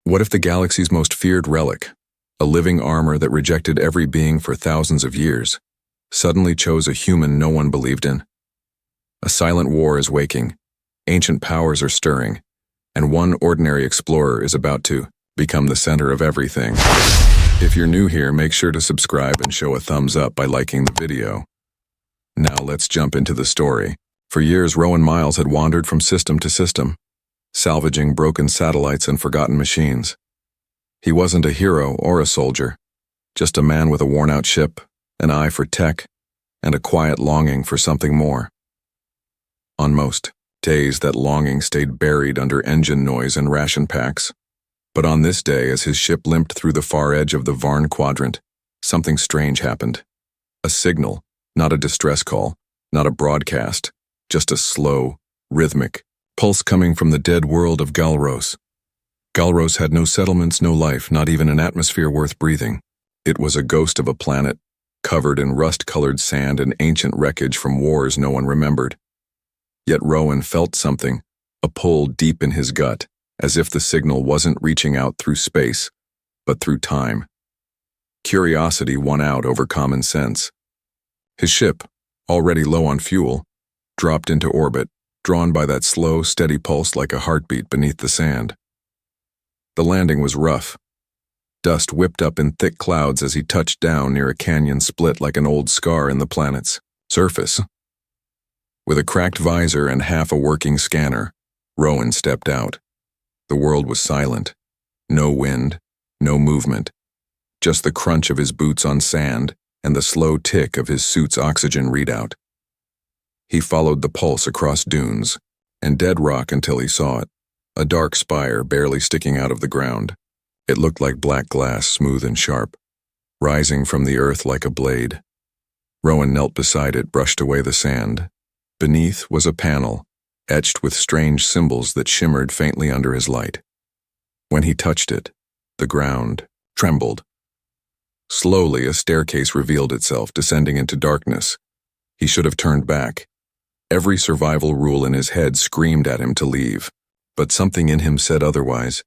What if the galaxy's most feared relic, a living armor that rejected every being for thousands of years, suddenly chose a human no one believed in? A silent war is waking, ancient powers are stirring, and one ordinary explorer is about to become the center of everything. If you're new here, make sure to subscribe and show a thumbs up by liking the video. Now let's jump into the story. For years, Rowan Miles had wandered from system to system, salvaging broken satellites and forgotten machines. He wasn't a hero or a soldier, just a man with a worn-out ship, an eye for tech, and a quiet longing for something more. On most days, that longing stayed buried under engine noise and ration packs. But on this day, as his ship limped through the far edge of the Varn quadrant, something strange happened. A signal, not a distress call, not a broadcast, just a slow, rhythmic pulse coming from the dead world of Galros. Galros had no settlements, no life, not even an atmosphere worth breathing. It was a ghost of a planet, covered in rust-colored sand and ancient wreckage from wars no one remembered. Yet Rowan felt something, a pull deep in his gut, as if the signal wasn't reaching out through space, but through time. Curiosity won out over common sense. His ship, already low on fuel, dropped into orbit, drawn by that slow, steady pulse like a heartbeat beneath the sand. The landing was rough. Dust whipped up in thick clouds as he touched down near a canyon split like an old scar in the planet's surface. With a cracked visor and half a working scanner, Rowan stepped out. The world was silent. No wind, no movement. Just the crunch of his boots on sand and the slow tick of his suit's oxygen readout. He followed the pulse across dunes and dead rock until he saw it, a dark spire barely sticking out of the ground. It looked like black glass, smooth and sharp, rising from the earth like a blade. Rowan knelt beside it, brushed away the sand. Beneath was a panel, etched with strange symbols that shimmered faintly under his light. When he touched it, the ground trembled. Slowly, a staircase revealed itself, descending into darkness. He should have turned back. Every survival rule in his head screamed at him to leave, but something in him said otherwise.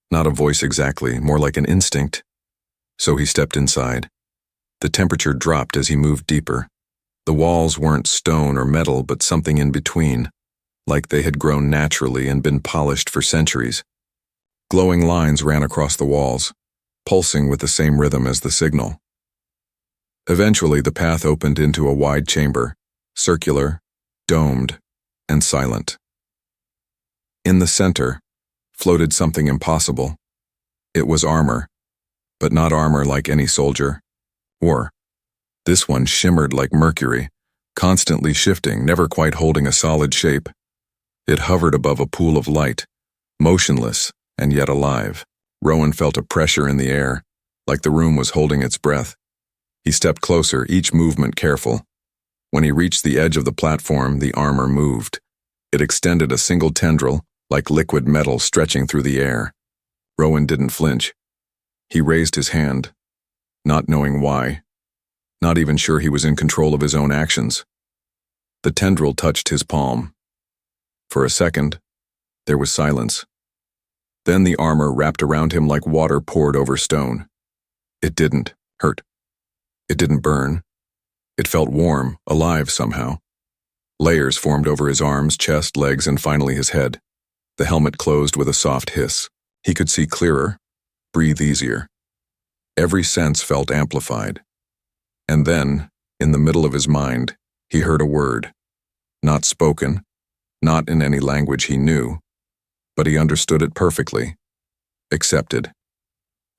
Not a voice exactly, more like an instinct. So he stepped inside. The temperature dropped as he moved deeper. The walls weren't stone or metal, but something in between, like they had grown naturally and been polished for centuries. Glowing lines ran across the walls, pulsing with the same rhythm as the signal. Eventually, the path opened into a wide chamber, circular, domed, and silent. In the center floated something impossible. It was armor, but not armor like any soldier. Or, this one shimmered like mercury, constantly shifting, never quite holding a solid shape. It hovered above a pool of light, motionless and yet alive. Rowan felt a pressure in the air, like the room was holding its breath. He stepped closer, each movement careful. When he reached the edge of the platform, the armor moved. It extended a single tendril, like liquid metal stretching through the air. Rowan didn't flinch. He raised his hand, not knowing why, not even sure he was in control of his own actions. The tendril touched his palm. For a second, there was silence. Then the armor wrapped around him like water poured over stone. It didn't hurt. It didn't burn. It felt warm, alive somehow. Layers formed over his arms, chest, legs, and finally his head. The helmet closed with a soft hiss. He could see clearer, breathe easier. Every sense felt amplified. And then, in the middle of his mind, he heard a word. Not spoken, not in any language he knew, but he understood it perfectly. Accepted.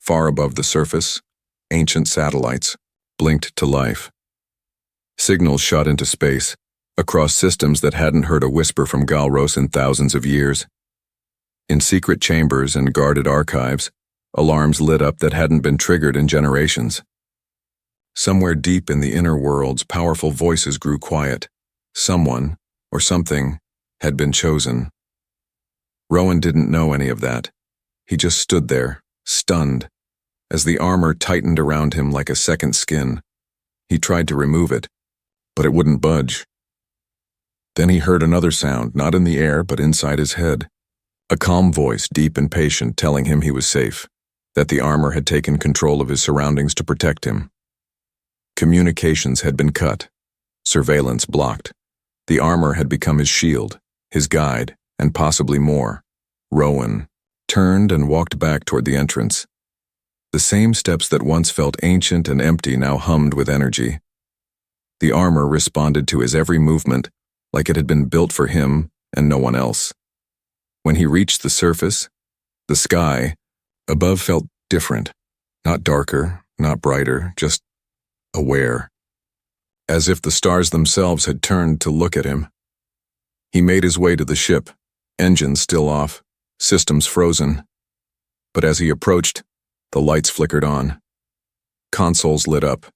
Far above the surface, ancient satellites blinked to life. Signals shot into space, across systems that hadn't heard a whisper from Galros in thousands of years. In secret chambers and guarded archives, alarms lit up that hadn't been triggered in generations. Somewhere deep in the inner worlds, powerful voices grew quiet. Someone, or something, had been chosen. Rowan didn't know any of that. He just stood there, stunned, as the armor tightened around him like a second skin. He tried to remove it, but it wouldn't budge. Then he heard another sound, not in the air, but inside his head. A calm voice, deep and patient, telling him he was safe, that the armor had taken control of his surroundings to protect him. Communications had been cut, surveillance blocked. The armor had become his shield, his guide, and possibly more. Rowan turned and walked back toward the entrance. The same steps that once felt ancient and empty now hummed with energy. The armor responded to his every movement like it had been built for him and no one else. When he reached the surface, the sky above felt different, not darker, not brighter, just aware, as if the stars themselves had turned to look at him. He made his way to the ship, engines still off, systems frozen. But as he approached, the lights flickered on. Consoles lit up,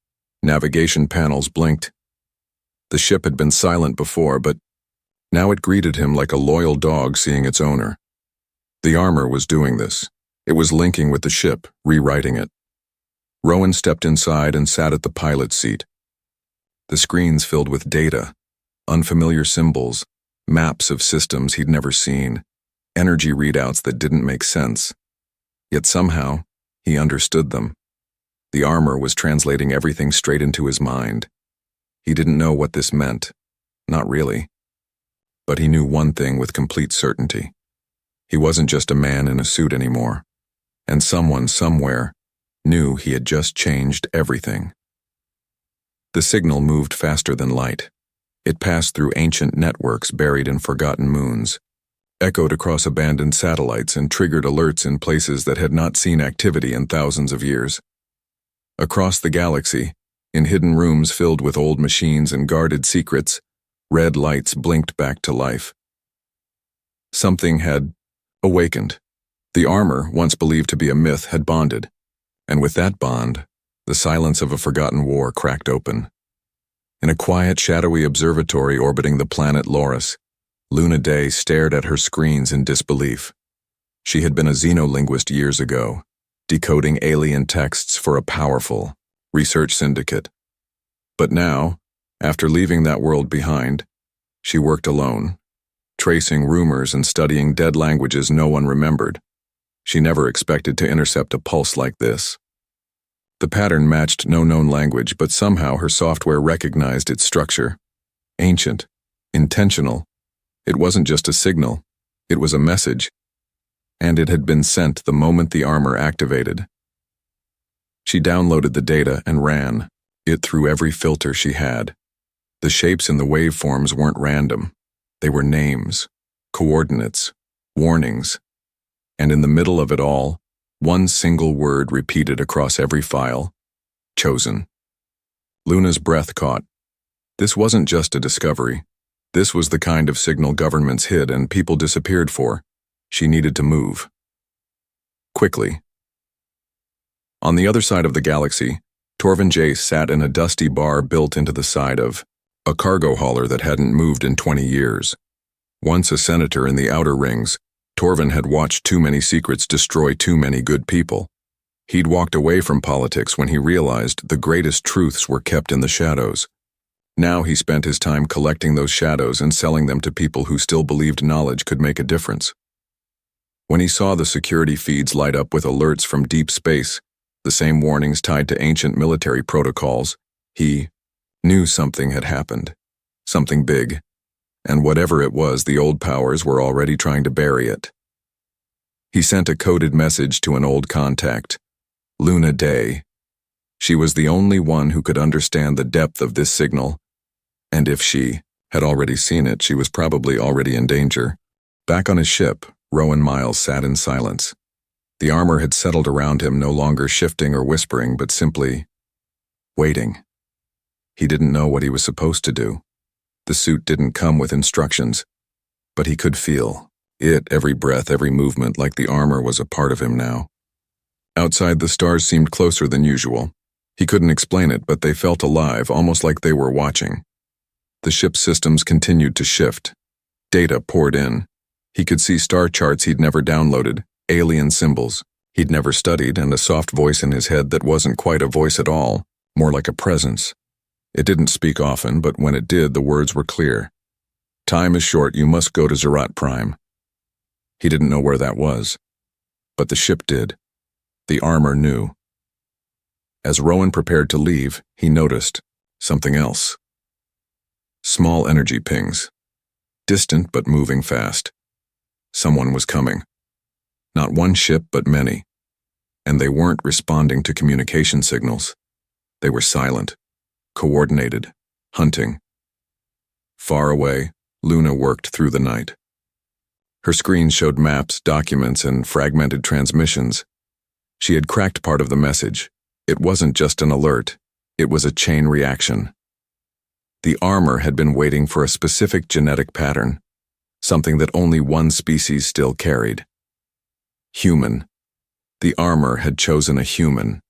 navigation panels blinked. The ship had been silent before, but now it greeted him like a loyal dog seeing its owner. The armor was doing this. It was linking with the ship, rewriting it. Rowan stepped inside and sat at the pilot's seat. The screens filled with data, unfamiliar symbols, maps of systems he'd never seen, energy readouts that didn't make sense. Yet somehow, he understood them. The armor was translating everything straight into his mind. He didn't know what this meant. Not really. But he knew one thing with complete certainty. He wasn't just a man in a suit anymore. And someone somewhere knew he had just changed everything. The signal moved faster than light. It passed through ancient networks buried in forgotten moons, echoed across abandoned satellites, and triggered alerts in places that had not seen activity in thousands of years. Across the galaxy, in hidden rooms filled with old machines and guarded secrets, red lights blinked back to life. Something had awakened. The armor, once believed to be a myth, had bonded. And with that bond, the silence of a forgotten war cracked open. In a quiet, shadowy observatory orbiting the planet Loris, Luna Day stared at her screens in disbelief. She had been a xenolinguist years ago, decoding alien texts for a powerful research syndicate. But now, after leaving that world behind, she worked alone, tracing rumors and studying dead languages no one remembered. She never expected to intercept a pulse like this. The pattern matched no known language, but somehow her software recognized its structure. Ancient, intentional. It wasn't just a signal, it was a message. And it had been sent the moment the armor activated. She downloaded the data and ran it through every filter she had. The shapes in the waveforms weren't random. They were names, coordinates, warnings. And in the middle of it all, one single word repeated across every file: chosen. Luna's breath caught. This wasn't just a discovery. This was the kind of signal governments hid and people disappeared for. She needed to move. Quickly. On the other side of the galaxy, Torvin Jace sat in a dusty bar built into the side of a cargo hauler that hadn't moved in 20 years. Once a senator in the outer rings, Torvin had watched too many secrets destroy too many good people. He'd walked away from politics when he realized the greatest truths were kept in the shadows. Now he spent his time collecting those shadows and selling them to people who still believed knowledge could make a difference. When he saw the security feeds light up with alerts from deep space, the same warnings tied to ancient military protocols, he knew something had happened. Something big. And whatever it was, the old powers were already trying to bury it. He sent a coded message to an old contact, Luna Day. She was the only one who could understand the depth of this signal, and if she had already seen it, she was probably already in danger. Back on his ship, Rowan Miles sat in silence. The armor had settled around him, no longer shifting or whispering, but simply waiting. He didn't know what he was supposed to do. The suit didn't come with instructions, but he could feel it, every breath, every movement, like the armor was a part of him now. Outside, the stars seemed closer than usual. He couldn't explain it, but they felt alive, almost like they were watching. The ship's systems continued to shift. Data poured in. He could see star charts he'd never downloaded, alien symbols he'd never studied, and a soft voice in his head that wasn't quite a voice at all, more like a presence. It didn't speak often, but when it did, the words were clear. Time is short, you must go to Zerat Prime. He didn't know where that was, but the ship did. The armor knew. As Rowan prepared to leave, he noticed something else. Small energy pings, distant but moving fast. Someone was coming. Not one ship, but many. And they weren't responding to communication signals. They were silent, coordinated, hunting. Far away, Luna worked through the night. Her screen showed maps, documents, and fragmented transmissions. She had cracked part of the message. It wasn't just an alert. It was a chain reaction. The armor had been waiting for a specific genetic pattern, something that only one species still carried. Human. The armor had chosen a human,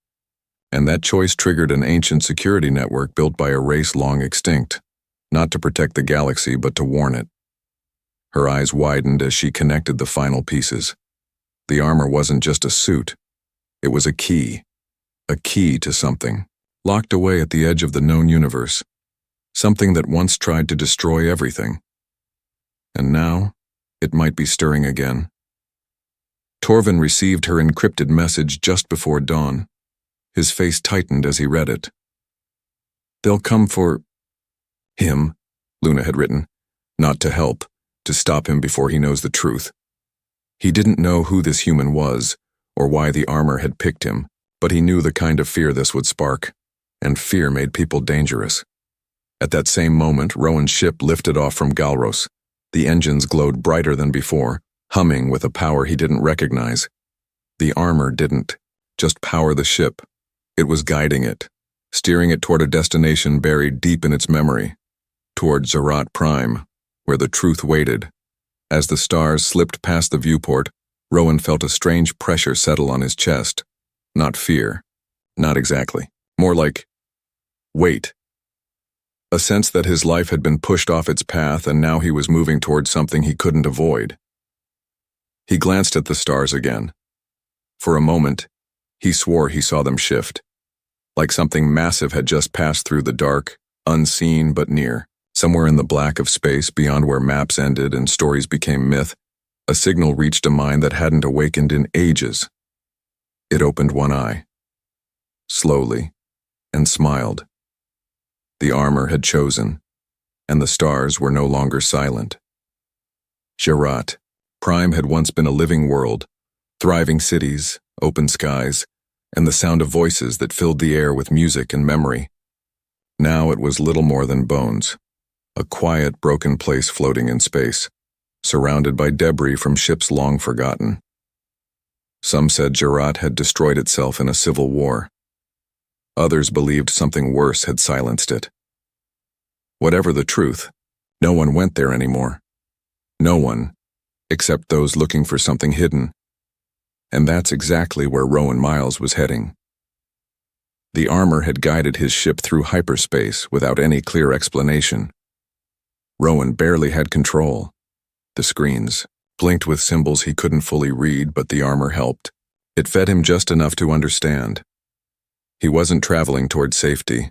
and that choice triggered an ancient security network built by a race long extinct, not to protect the galaxy but to warn it. Her eyes widened as she connected the final pieces. The armor wasn't just a suit. It was a key to something, locked away at the edge of the known universe, something that once tried to destroy everything. And now, it might be stirring again. Torvin received her encrypted message just before dawn. His face tightened as he read it. "They'll come for him," Luna had written, "not to help, to stop him before he knows the truth." He didn't know who this human was, or why the armor had picked him, but he knew the kind of fear this would spark, and fear made people dangerous. At that same moment, Rowan's ship lifted off from Galros. The engines glowed brighter than before, humming with a power he didn't recognize. The armor didn't just power the ship. It was guiding it, steering it toward a destination buried deep in its memory, toward Zerat Prime, where the truth waited. As the stars slipped past the viewport, Rowan felt a strange pressure settle on his chest. Not fear. Not exactly. More like weight. A sense that his life had been pushed off its path and now he was moving toward something he couldn't avoid. He glanced at the stars again. For a moment, he swore he saw them shift. Like something massive had just passed through the dark, unseen but near. Somewhere in the black of space beyond where maps ended and stories became myth, a signal reached a mind that hadn't awakened in ages. It opened one eye, slowly, and smiled. The armor had chosen, and the stars were no longer silent. Zerat Prime had once been a living world, thriving cities, open skies, and the sound of voices that filled the air with music and memory. Now it was little more than bones, a quiet, broken place floating in space, surrounded by debris from ships long forgotten. Some said Zerat had destroyed itself in a civil war. Others believed something worse had silenced it. Whatever the truth, no one went there anymore. No one, except those looking for something hidden. And that's exactly where Rowan Miles was heading. The armor had guided his ship through hyperspace without any clear explanation. Rowan barely had control. The screens blinked with symbols he couldn't fully read, but the armor helped. It fed him just enough to understand. He wasn't traveling toward safety.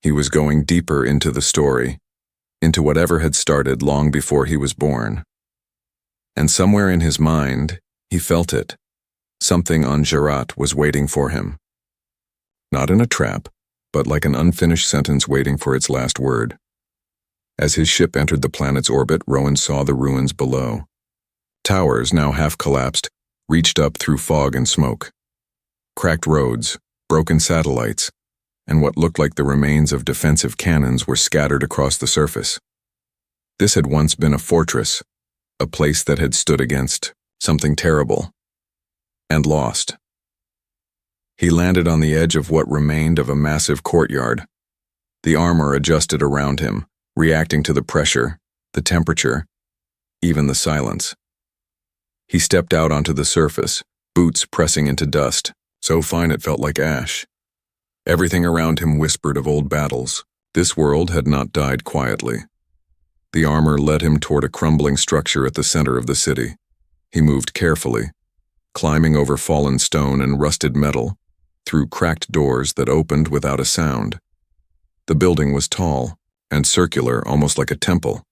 He was going deeper into the story, into whatever had started long before he was born. And somewhere in his mind, he felt it. Something on Zerat was waiting for him. Not in a trap, but like an unfinished sentence waiting for its last word. As his ship entered the planet's orbit, Rowan saw the ruins below. Towers, now half collapsed, reached up through fog and smoke. Cracked roads, broken satellites, and what looked like the remains of defensive cannons were scattered across the surface. This had once been a fortress, a place that had stood against something terrible, and lost. He landed on the edge of what remained of a massive courtyard. The armor adjusted around him, reacting to the pressure, the temperature, even the silence. He stepped out onto the surface, boots pressing into dust, so fine it felt like ash. Everything around him whispered of old battles. This world had not died quietly. The armor led him toward a crumbling structure at the center of the city. He moved carefully, climbing over fallen stone and rusted metal, through cracked doors that opened without a sound. The building was tall and circular, almost like a temple.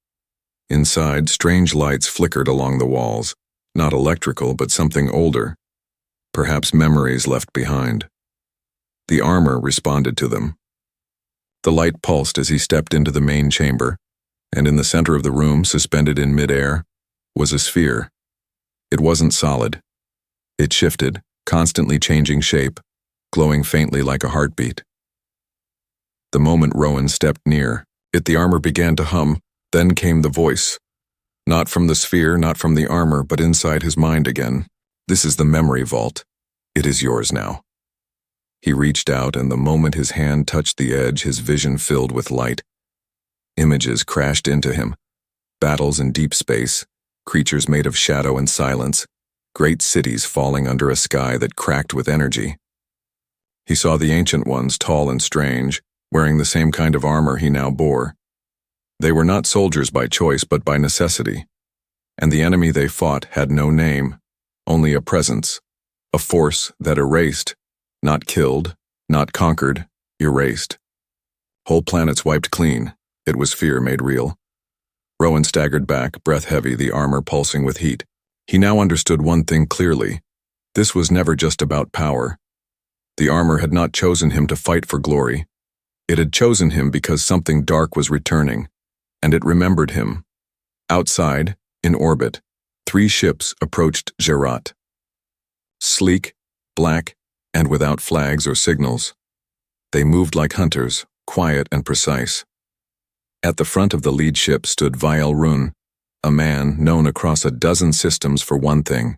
Inside, strange lights flickered along the walls, Not electrical, but something older. Perhaps memories left behind. The armor responded to them. The light pulsed as he stepped into the main chamber, and in the center of the room, suspended in midair, was a sphere. It wasn't solid. It shifted, constantly changing shape, glowing faintly like a heartbeat. The moment Rowan stepped near it, the armor began to hum. Then came the voice. Not from the sphere, not from the armor, but inside his mind again. This is the memory vault. It is yours now. He reached out, and the moment his hand touched the edge, his vision filled with light. Images crashed into him. Battles in deep space, creatures made of shadow and silence, great cities falling under a sky that cracked with energy. He saw the ancient ones, tall and strange, wearing the same kind of armor he now bore. They were not soldiers by choice, but by necessity. And the enemy they fought had no name, only a presence, a force that erased, not killed, not conquered, erased. Whole planets wiped clean. It was fear made real. Rowan staggered back, breath heavy, the armor pulsing with heat. He now understood one thing clearly. This was never just about power. The armor had not chosen him to fight for glory. It had chosen him because something dark was returning, and it remembered him. Outside, in orbit, 3 ships approached Zerat. Sleek, black, and without flags or signals. They moved like hunters, quiet and precise. At the front of the lead ship stood Vial Run, a man known across a dozen systems for one thing: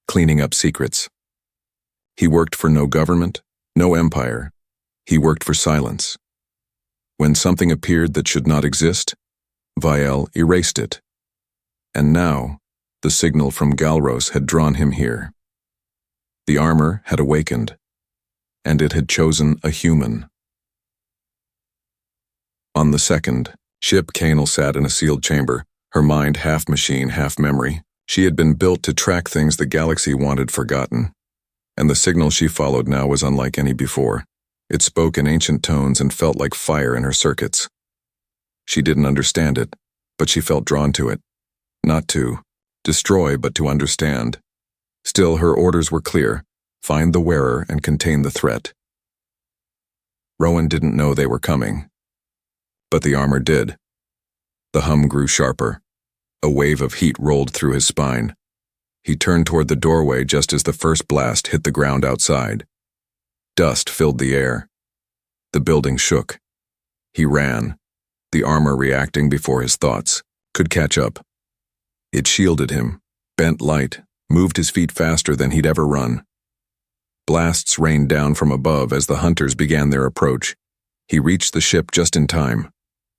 cleaning up secrets. He worked for no government, no empire. He worked for silence. When something appeared that should not exist, Vial erased it. And now, the signal from Galros had drawn him here. The armor had awakened, and it had chosen a human. On the second ship, Kanal sat in a sealed chamber, her mind half machine, half memory. She had been built to track things the galaxy wanted forgotten, and the signal she followed now was unlike any before. It spoke in ancient tones and felt like fire in her circuits. She didn't understand it, but she felt drawn to it. Not to destroy, but to understand. Still, her orders were clear: find the wearer and contain the threat. Rowan didn't know they were coming, but the armor did. The hum grew sharper. A wave of heat rolled through his spine. He turned toward the doorway just as the first blast hit the ground outside. Dust filled the air. The building shook. He ran, the armor reacting before his thoughts could catch up. It shielded him, bent light, moved his feet faster than he'd ever run. Blasts rained down from above as the hunters began their approach. He reached the ship just in time.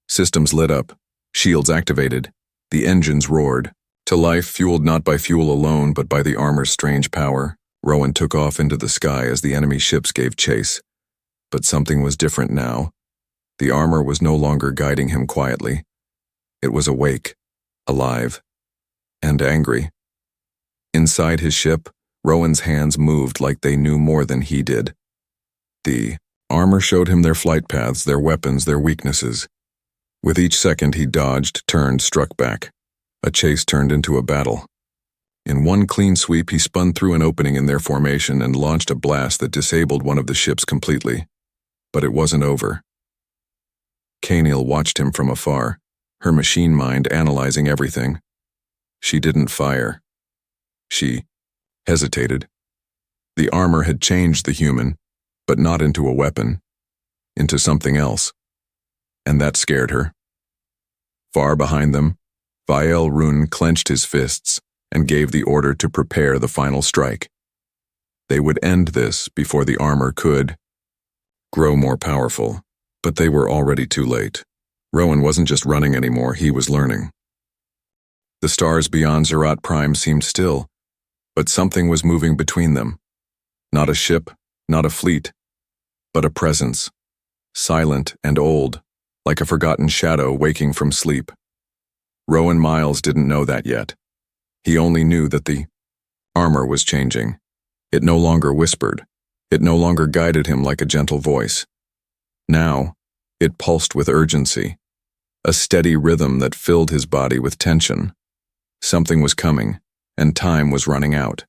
Systems lit up, shields activated, the engines roared. To life, fueled not by fuel alone, but by the armor's strange power, Rowan took off into the sky as the enemy ships gave chase. But something was different now. The armor was no longer guiding him quietly. It was awake, alive, and angry. Inside his ship, Rowan's hands moved like they knew more than he did. The armor showed him their flight paths, their weapons, their weaknesses. With each second he dodged, turned, struck back. A chase turned into a battle. In one clean sweep, he spun through an opening in their formation and launched a blast that disabled one of the ships completely. But it wasn't over. Kanal watched him from afar, her machine mind analyzing everything. She didn't fire. She hesitated. The armor had changed the human, but not into a weapon, into something else. And that scared her. Far behind them, Vial Run clenched his fists and gave the order to prepare the final strike. They would end this before the armor could grow more powerful, but they were already too late. Rowan wasn't just running anymore, he was learning. The stars beyond Zerat Prime seemed still, but something was moving between them. Not a ship, not a fleet, but a presence, silent and old, like a forgotten shadow waking from sleep. Rowan Miles didn't know that yet. He only knew that the armor was changing. It no longer whispered. It no longer guided him like a gentle voice. Now, it pulsed with urgency, a steady rhythm that filled his body with tension. Something was coming, and time was running out.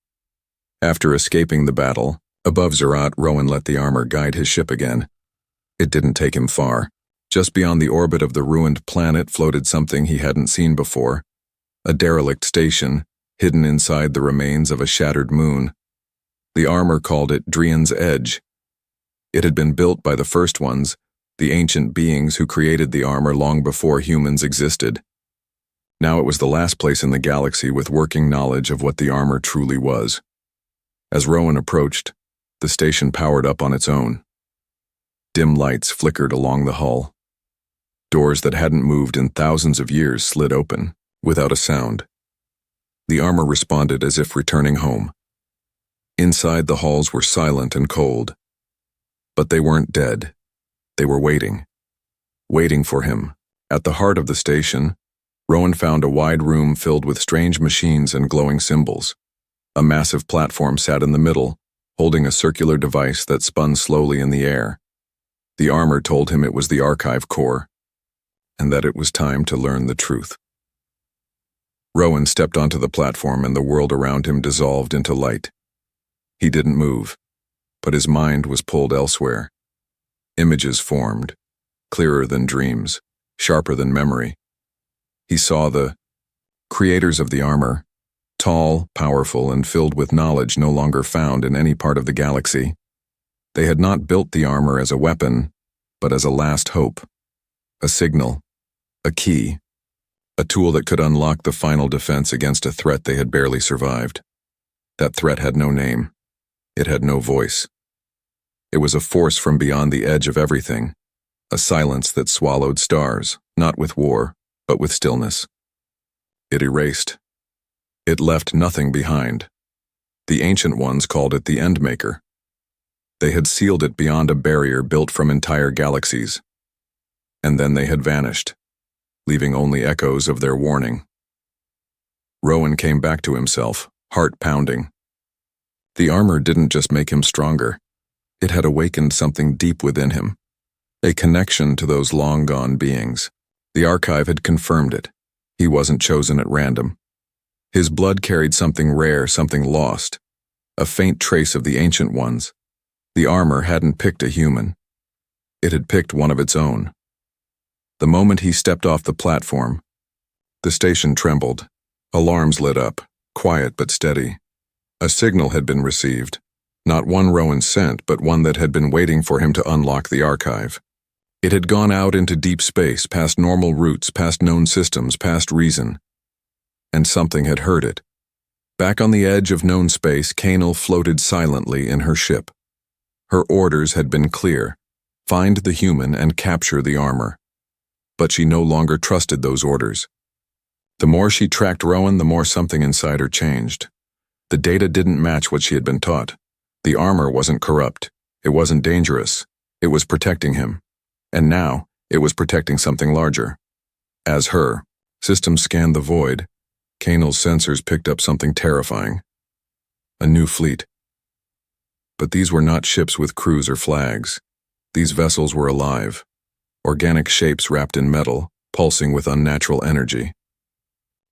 After escaping the battle, above Zerat, Rowan let the armor guide his ship again. It didn't take him far. Just beyond the orbit of the ruined planet floated something he hadn't seen before, a derelict station, hidden inside the remains of a shattered moon. The armor called it Drian's Edge. It had been built by the first ones, the ancient beings who created the armor long before humans existed. Now it was the last place in the galaxy with working knowledge of what the armor truly was. As Rowan approached, the station powered up on its own. Dim lights flickered along the hull. Doors that hadn't moved in thousands of years slid open, without a sound. The armor responded as if returning home. Inside, the halls were silent and cold. But they weren't dead. They were waiting. Waiting for him. At the heart of the station, Rowan found a wide room filled with strange machines and glowing symbols. A massive platform sat in the middle, holding a circular device that spun slowly in the air. The armor told him it was the archive core, and that it was time to learn the truth. Rowan stepped onto the platform and the world around him dissolved into light. He didn't move, but his mind was pulled elsewhere. Images formed, clearer than dreams, sharper than memory. He saw the creators of the armor, tall, powerful, and filled with knowledge no longer found in any part of the galaxy. They had not built the armor as a weapon, but as a last hope, a signal, a key, a tool that could unlock the final defense against a threat they had barely survived. That threat had no name. It had no voice. It was a force from beyond the edge of everything, a silence that swallowed stars, not with war, but with stillness. It erased. It left nothing behind. The ancient ones called it the Endmaker. They had sealed it beyond a barrier built from entire galaxies. And then they had vanished, leaving only echoes of their warning. Rowan came back to himself, heart pounding. The armor didn't just make him stronger. It had awakened something deep within him, a connection to those long-gone beings. The archive had confirmed it. He wasn't chosen at random. His blood carried something rare, something lost, a faint trace of the ancient ones. The armor hadn't picked a human. It had picked one of its own. The moment he stepped off the platform, the station trembled. Alarms lit up, quiet but steady. A signal had been received, not one Rowan sent, but one that had been waiting for him to unlock the archive. It had gone out into deep space, past normal routes, past known systems, past reason. And something had heard it. Back on the edge of known space, Kanal floated silently in her ship. Her orders had been clear: find the human and capture the armor. But she no longer trusted those orders. The more she tracked Rowan, the more something inside her changed. The data didn't match what she had been taught. The armor wasn't corrupt. It wasn't dangerous. It was protecting him. And now, it was protecting something larger. As her systems scanned the void, Kanal's sensors picked up something terrifying. A new fleet. But these were not ships with crews or flags. These vessels were alive. Organic shapes wrapped in metal, pulsing with unnatural energy.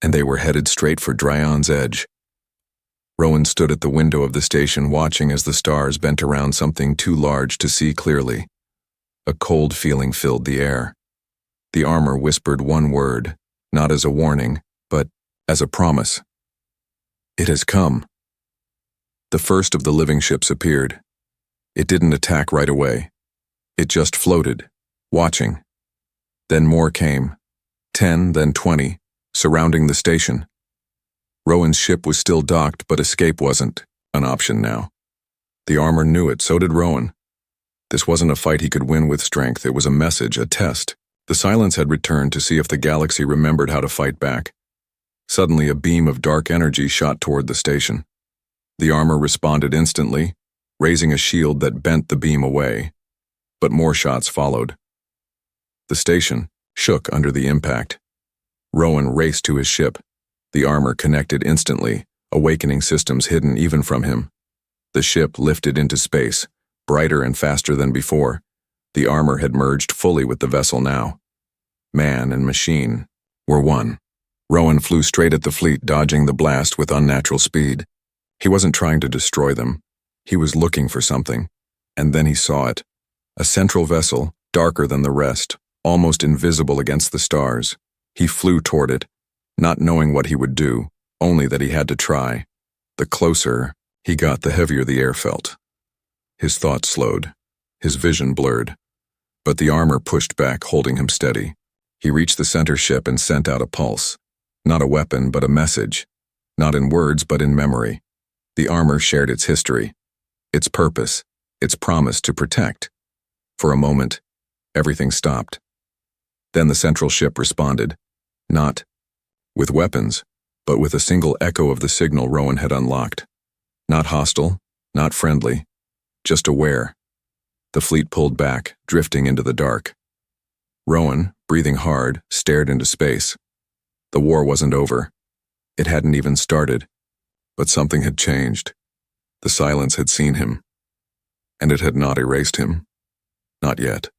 And they were headed straight for Drian's Edge. Rowan stood at the window of the station watching as the stars bent around something too large to see clearly. A cold feeling filled the air. The armor whispered one word, not as a warning, but as a promise. It has come. The first of the living ships appeared. It didn't attack right away. It just floated, watching. Then more came, 10, then 20, surrounding the station. Rowan's ship was still docked, but escape wasn't an option now. The armor knew it, so did Rowan. This wasn't a fight he could win with strength, it was a message, a test. The silence had returned to see if the galaxy remembered how to fight back. Suddenly, a beam of dark energy shot toward the station. The armor responded instantly, raising a shield that bent the beam away. But more shots followed. The station shook under the impact. Rowan raced to his ship. The armor connected instantly, awakening systems hidden even from him. The ship lifted into space, brighter and faster than before. The armor had merged fully with the vessel now. Man and machine were one. Rowan flew straight at the fleet, dodging the blast with unnatural speed. He wasn't trying to destroy them. He was looking for something. And then he saw it. A central vessel, darker than the rest, almost invisible against the stars. He flew toward it, not knowing what he would do, only that he had to try. The closer he got, the heavier the air felt. His thoughts slowed. His vision blurred. But the armor pushed back, holding him steady. He reached the center ship and sent out a pulse. Not a weapon, but a message. Not in words, but in memory. The armor shared its history, its purpose, its promise to protect. For a moment, everything stopped. Then the central ship responded, not with weapons, but with a single echo of the signal Rowan had unlocked. Not hostile, not friendly, just aware. The fleet pulled back, drifting into the dark. Rowan, breathing hard, stared into space. The war wasn't over. It hadn't even started. But something had changed. The silence had seen him. And it had not erased him. Not yet.